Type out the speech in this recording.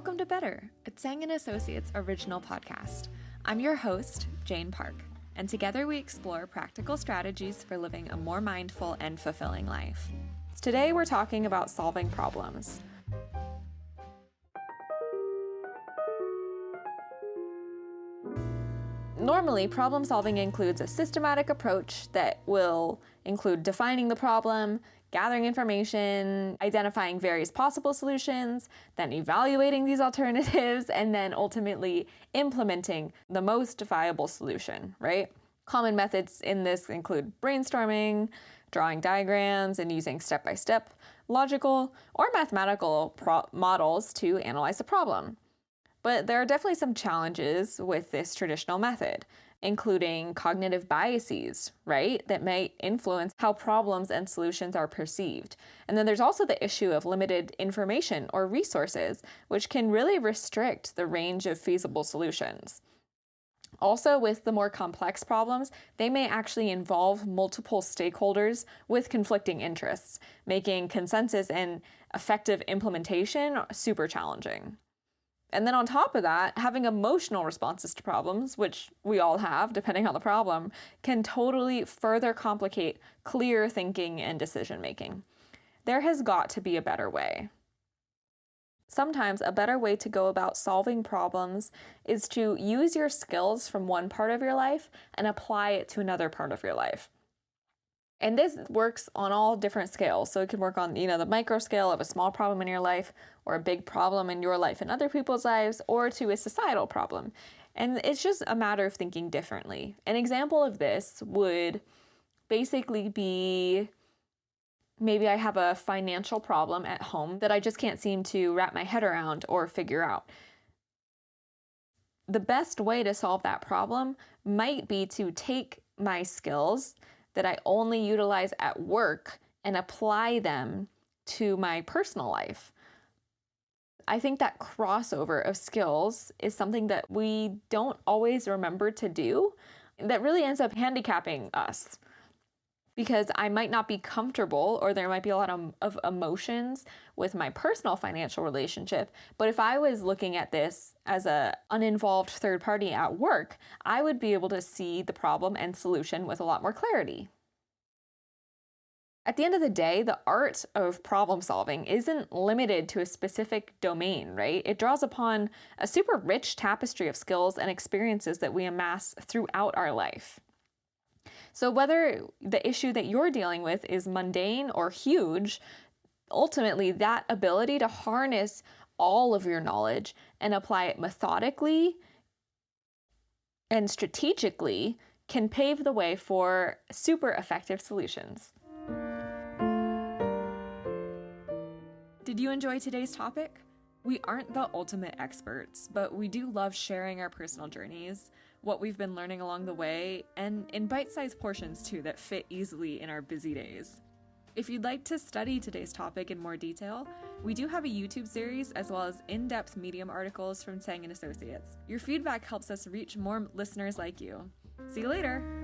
Welcome to Better, a Tsang and Associates original podcast. I'm your host, Jane Park, and together we explore practical strategies for living a more mindful and fulfilling life. Today we're talking about solving problems. Normally, problem solving includes a systematic approach that will include defining the problem, gathering information, identifying various possible solutions, then evaluating these alternatives, and then ultimately implementing the most viable solution, right? Common methods in this include brainstorming, drawing diagrams, and using step-by-step logical or mathematical models to analyze the problem. But there are definitely some challenges with this traditional method, including cognitive biases, right, that may influence how problems and solutions are perceived. And then there's also the issue of limited information or resources, which can really restrict the range of feasible solutions. Also, with the more complex problems, they may actually involve multiple stakeholders with conflicting interests, making consensus and effective implementation super challenging. And then on top of that, having emotional responses to problems, which we all have, depending on the problem, can totally further complicate clear thinking and decision making. There has got to be a better way. Sometimes a better way to go about solving problems is to use your skills from one part of your life and apply it to another part of your life. And this works on all different scales. So it can work on, the micro scale of a small problem in your life, or a big problem in your life and other people's lives, or to a societal problem. And it's just a matter of thinking differently. An example of this would basically be, maybe I have a financial problem at home that I just can't seem to wrap my head around or figure out. The best way to solve that problem might be to take my skills that I only utilize at work and apply them to my personal life. I think that crossover of skills is something that we don't always remember to do, that really ends up handicapping us. Because I might not be comfortable, or there might be a lot of emotions with my personal financial relationship. But if I was looking at this as an uninvolved third party at work, I would be able to see the problem and solution with a lot more clarity. At the end of the day, the art of problem solving isn't limited to a specific domain, right? It draws upon a super rich tapestry of skills and experiences that we amass throughout our life. So whether the issue that you're dealing with is mundane or huge, ultimately that ability to harness all of your knowledge and apply it methodically and strategically can pave the way for super effective solutions. Did you enjoy today's topic? We aren't the ultimate experts, but we do love sharing our personal journeys, what we've been learning along the way, and in bite-sized portions too that fit easily in our busy days. If you'd like to study today's topic in more detail, we do have a YouTube series as well as in-depth Medium articles from Tsang and Associates. Your feedback helps us reach more listeners like you. See you later!